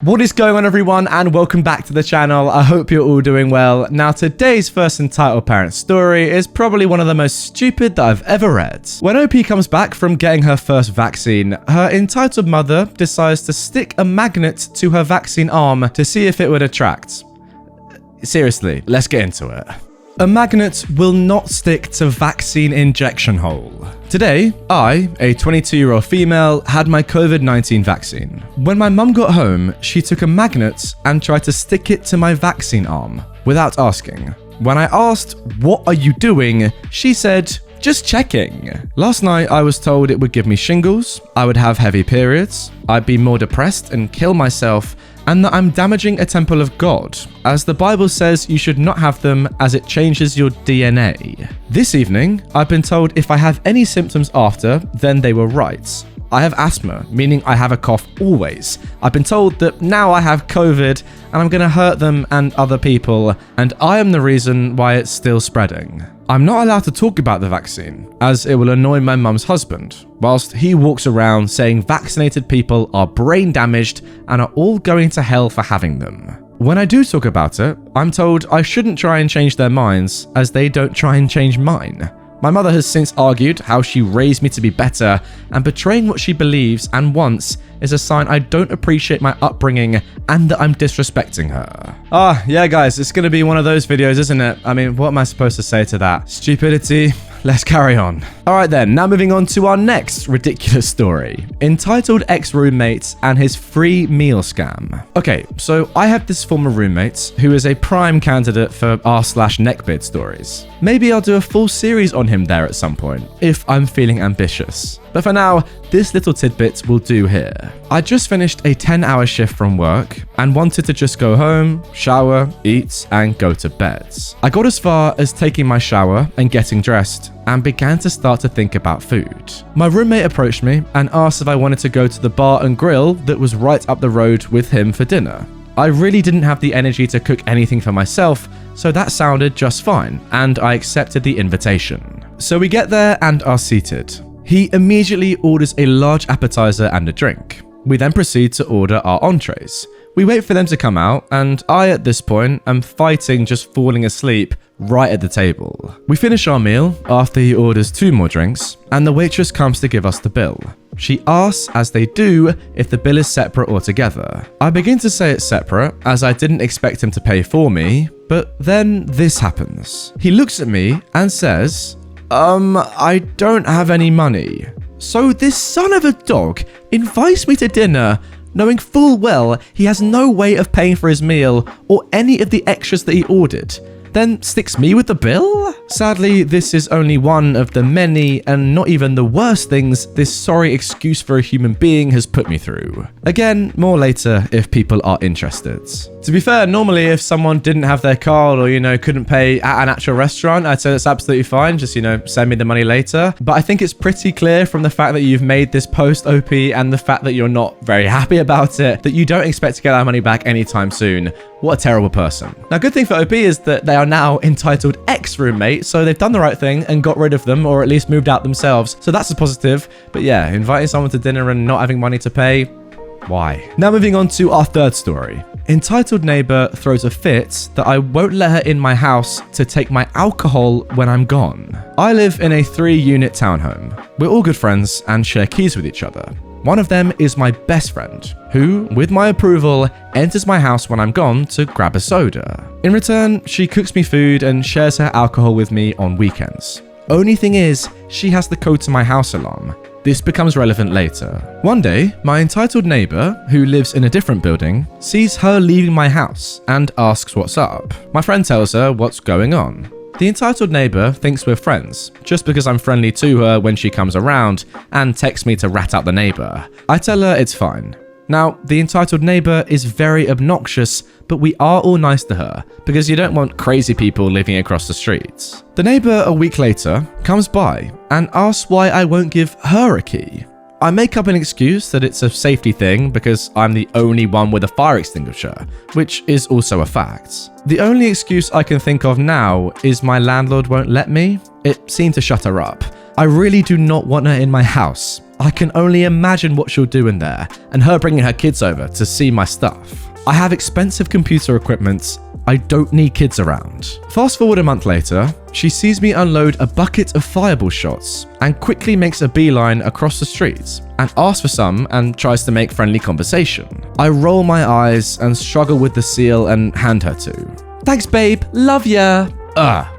What is going on, everyone, and welcome back to the channel. I hope you're all doing well. Now, today's first EntitledParents story is probably one of the most stupid that I've ever read. When OP comes back from getting her first vaccine, her entitled mother decides to stick a magnet to her vaccine arm to see if it would attract. Seriously, let's get into it. A magnet will not stick to vaccine injection hole. Today, I, a 22-year-old female, had my COVID-19 vaccine. When my mum got home, she took a magnet and tried to stick it to my vaccine arm without asking. When I asked, "What are you doing?" she said, "Just checking." Last night, I was told it would give me shingles, I would have heavy periods, I'd be more depressed and kill myself, and that I'm damaging a temple of God, as the Bible says you should not have them as it changes your DNA. This evening, I've been told if I have any symptoms after, then they were right. I have asthma, meaning I have a cough always. I've been told that now I have COVID and I'm gonna hurt them and other people, and I am the reason why it's still spreading. I'm not allowed to talk about the vaccine, as it will annoy my mum's husband, whilst he walks around saying vaccinated people are brain damaged and are all going to hell for having them. When I do talk about it, I'm told I shouldn't try and change their minds, as they don't try and change mine. My mother has since argued how she raised me to be better, and betraying what she believes and wants is a sign I don't appreciate my upbringing and that I'm disrespecting her. Yeah guys, it's gonna be one of those videos, isn't it? I mean, what am I supposed to say to that? Stupidity? Let's carry on. Alright then, now moving on to our next ridiculous story, entitled Ex-Roommate and His Free Meal Scam. Okay, so I have this former roommate who is a prime candidate for r/neckbeard stories. Maybe I'll do a full series on him there at some point, if I'm feeling ambitious. But for now, this little tidbit will do here. I just finished a 10-hour shift from work and wanted to just go home, shower, eat, and go to bed. I got as far as taking my shower and getting dressed and began to start to think about food. My roommate approached me and asked if I wanted to go to the bar and grill that was right up the road with him for dinner. I really didn't have the energy to cook anything for myself, so that sounded just fine, and I accepted the invitation. So we get there and are seated. He immediately orders a large appetizer and a drink. We then proceed to order our entrees. We wait for them to come out, and I, at this point, am fighting just falling asleep right at the table. We finish our meal after he orders 2 more drinks, and the waitress comes to give us the bill. She asks, as they do, if the bill is separate or together. I begin to say it's separate, as I didn't expect him to pay for me, but then this happens. He looks at me and says, I don't have any money. So this son of a dog invites me to dinner, knowing full well he has no way of paying for his meal or any of the extras that he ordered, then sticks me with the bill? Sadly, this is only one of the many and not even the worst things this sorry excuse for a human being has put me through. Again, more later if people are interested. To be fair, normally if someone didn't have their card or, couldn't pay at an actual restaurant, I'd say that's absolutely fine. Just, send me the money later. But I think it's pretty clear from the fact that you've made this post, OP, and the fact that you're not very happy about it, that you don't expect to get our money back anytime soon. What a terrible person. Now, good thing for OP is that they are now entitled ex-roommate, so they've done the right thing and got rid of them, or at least moved out themselves. So that's a positive. But yeah, inviting someone to dinner and not having money to pay, why? Now moving on to our third story. Entitled neighbor throws a fit that I won't let her in my house to take my alcohol when I'm gone. I live in a 3-unit townhome. We're all good friends and share keys with each other. One of them is my best friend, who, with my approval, enters my house when I'm gone to grab a soda. In return, she cooks me food and shares her alcohol with me on weekends. Only thing is, she has the code to my house alarm. This becomes relevant later. One day, my entitled neighbor, who lives in a different building, sees her leaving my house and asks what's up. My friend tells her what's going on. The entitled neighbor thinks we're friends, just because I'm friendly to her when she comes around, and texts me to rat out the neighbor. I tell her it's fine. Now, the entitled neighbor is very obnoxious, but we are all nice to her, because you don't want crazy people living across the streets. The neighbor, a week later, comes by and asks why I won't give her a key. I make up an excuse that it's a safety thing because I'm the only one with a fire extinguisher, which is also a fact. The only excuse I can think of now is my landlord won't let me. It seemed to shut her up. I really do not want her in my house. I can only imagine what she'll do in there, and her bringing her kids over to see my stuff. I have expensive computer equipment. I don't need kids around. Fast forward a month later, she sees me unload a bucket of fireball shots and quickly makes a beeline across the street and asks for some and tries to make friendly conversation. I roll my eyes and struggle with the seal and hand her to. Thanks babe, love ya.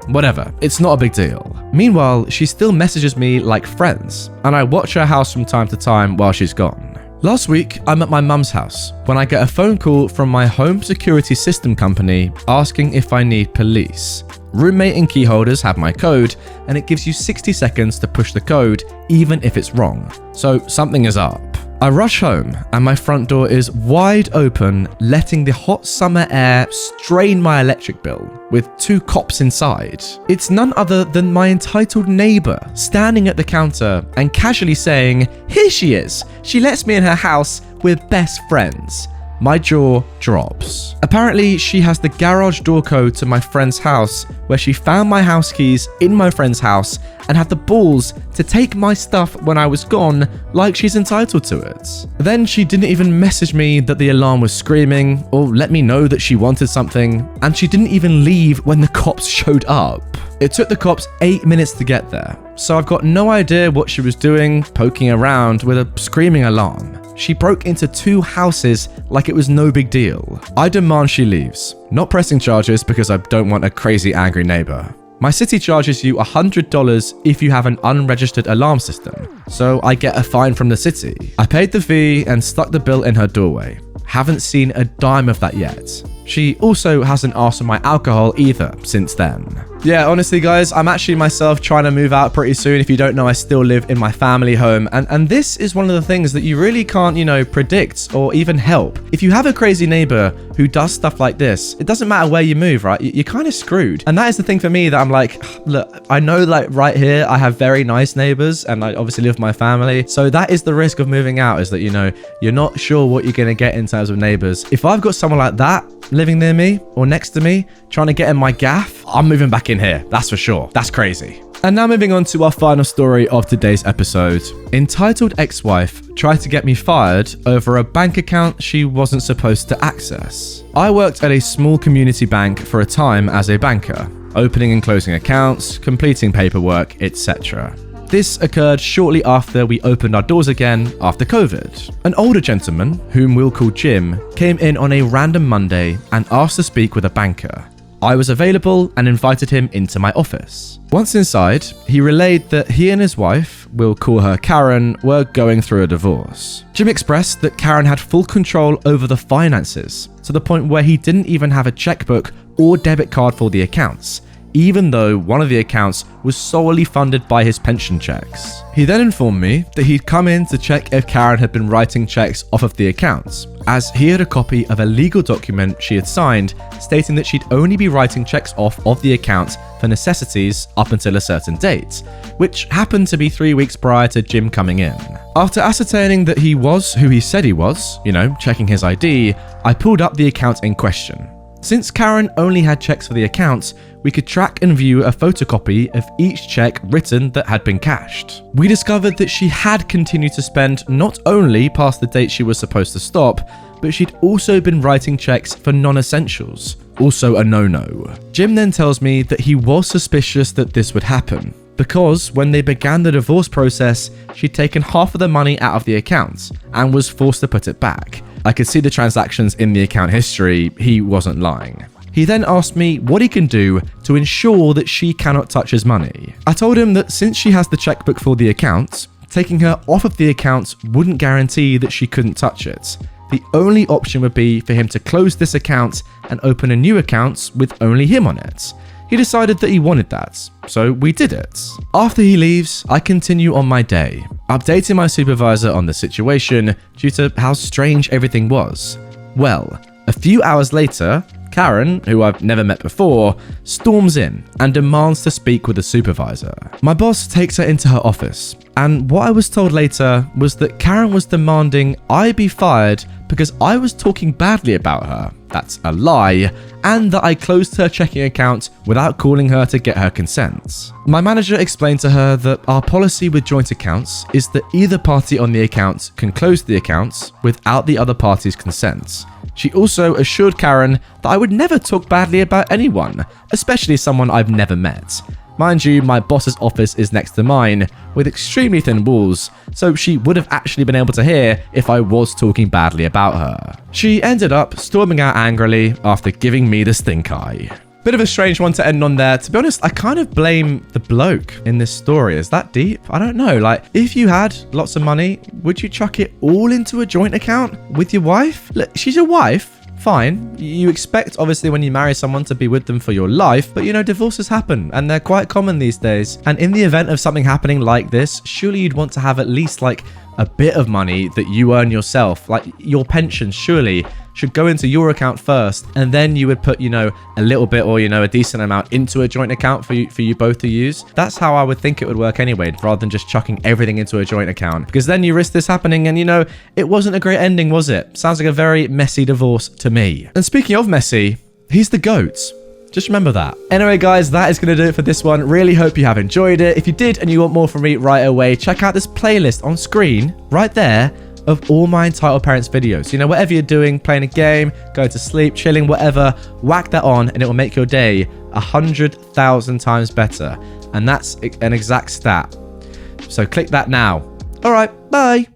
Whatever, it's not a big deal. Meanwhile, she still messages me like friends, and I watch her house from time to time while she's gone. Last week, I'm at my mum's house when I get a phone call from my home security system company asking if I need police. Roommate and key holders have my code, and it gives you 60 seconds to push the code even if it's wrong. So something is up. I rush home and my front door is wide open, letting the hot summer air strain my electric bill with 2 cops inside. It's none other than my entitled neighbor standing at the counter and casually saying, "Here she is. She lets me in her house. We're best friends." My jaw drops. Apparently, she has the garage door code to my friend's house, where she found my house keys in my friend's house and had the balls to take my stuff when I was gone, like she's entitled to it. Then she didn't even message me that the alarm was screaming or let me know that she wanted something, and she didn't even leave when the cops showed up. It took the cops 8 minutes to get there, so I've got no idea what she was doing, poking around with a screaming alarm. She broke into 2 houses like it was no big deal. I demand she leaves, not pressing charges because I don't want a crazy angry neighbor. My city charges you $100 if you have an unregistered alarm system, so I get a fine from the city. I paid the fee and stuck the bill in her doorway. Haven't seen a dime of that yet. She also hasn't asked for my alcohol either since then. Yeah, honestly guys, I'm actually myself trying to move out pretty soon. If you don't know, I still live in my family home. And this is one of the things that you really can't, predict or even help. If you have a crazy neighbor who does stuff like this, it doesn't matter where you move, right? You're kind of screwed. And that is the thing for me that I'm like, look, I know like right here, I have very nice neighbors and I obviously live with my family. So that is the risk of moving out, is that, you're not sure what you're going to get in terms of neighbors. If I've got someone like that living near me or next to me, trying to get in my gaff, I'm moving back in here. That's for sure. That's crazy. And now moving on to our final story of today's episode. Entitled ex-wife tried to get me fired over a bank account she wasn't supposed to access. I worked at a small community bank for a time as a banker, opening and closing accounts, completing paperwork, etc. This occurred shortly after we opened our doors again after COVID. An older gentleman, whom we'll call Jim, came in on a random Monday and asked to speak with a banker. I was available and invited him into my office. Once inside, he relayed that he and his wife, we'll call her Karen, were going through a divorce. Jim expressed that Karen had full control over the finances, to the point where he didn't even have a checkbook or debit card for the accounts, even though one of the accounts was solely funded by his pension checks. He then informed me that he'd come in to check if Karen had been writing checks off of the accounts, as he had a copy of a legal document she had signed stating that she'd only be writing checks off of the account for necessities up until a certain date, which happened to be 3 weeks prior to Jim coming in. After ascertaining that he was who he said he was, checking his ID, I pulled up the account in question. Since Karen only had checks for the accounts, we could track and view a photocopy of each check written that had been cashed. We discovered that she had continued to spend not only past the date she was supposed to stop, but she'd also been writing checks for non-essentials, also a no-no. Jim then tells me that he was suspicious that this would happen, because when they began the divorce process, she'd taken half of the money out of the accounts and was forced to put it back. I could see the transactions in the account history. He wasn't lying. He then asked me what he can do to ensure that she cannot touch his money. I told him that since she has the checkbook for the account, taking her off of the account wouldn't guarantee that she couldn't touch it. The only option would be for him to close this account and open a new account with only him on it. He decided that he wanted that, so we did it. After he leaves, I continue on my day, updating my supervisor on the situation due to how strange everything was. Well, a few hours later, Karen, who I've never met before, storms in and demands to speak with the supervisor. My boss takes her into her office And what I was told later was that Karen was demanding I be fired because I was talking badly about her. That's a lie. And that I closed her checking account without calling her to get her consent. My manager explained to her that our policy with joint accounts is that either party on the account can close the accounts without the other party's consent. She also assured Karen that I would never talk badly about anyone, especially someone I've never met. Mind you, my boss's office is next to mine, with extremely thin walls, so she would have actually been able to hear if I was talking badly about her. She ended up storming out angrily after giving me the stink eye. Bit of a strange one to end on there. To be honest, I kind of blame the bloke in this story. Is that deep? I don't know. Like, if you had lots of money, would you chuck it all into a joint account with your wife? Look, she's your wife. Fine. You expect, obviously, when you marry someone to be with them for your life, but divorces happen and they're quite common these days. And in the event of something happening like this, surely you'd want to have at least like a bit of money that you earn yourself. Like your pension surely should go into your account first, and then you would put, a little bit or, a decent amount into a joint account for you both to use. That's how I would think it would work anyway, rather than just chucking everything into a joint account. Because then you risk this happening and, it wasn't a great ending, was it? Sounds like a very messy divorce to me. And speaking of messy, he's the GOAT. Just remember that. Anyway, guys, that is going to do it for this one. Really hope you have enjoyed it. If you did and you want more from me right away, check out this playlist on screen right there of all my Entitled Parents videos. Whatever you're doing, playing a game, going to sleep, chilling, whatever, whack that on and it will make your day 100,000 times better. And that's an exact stat. So click that now. All right, bye.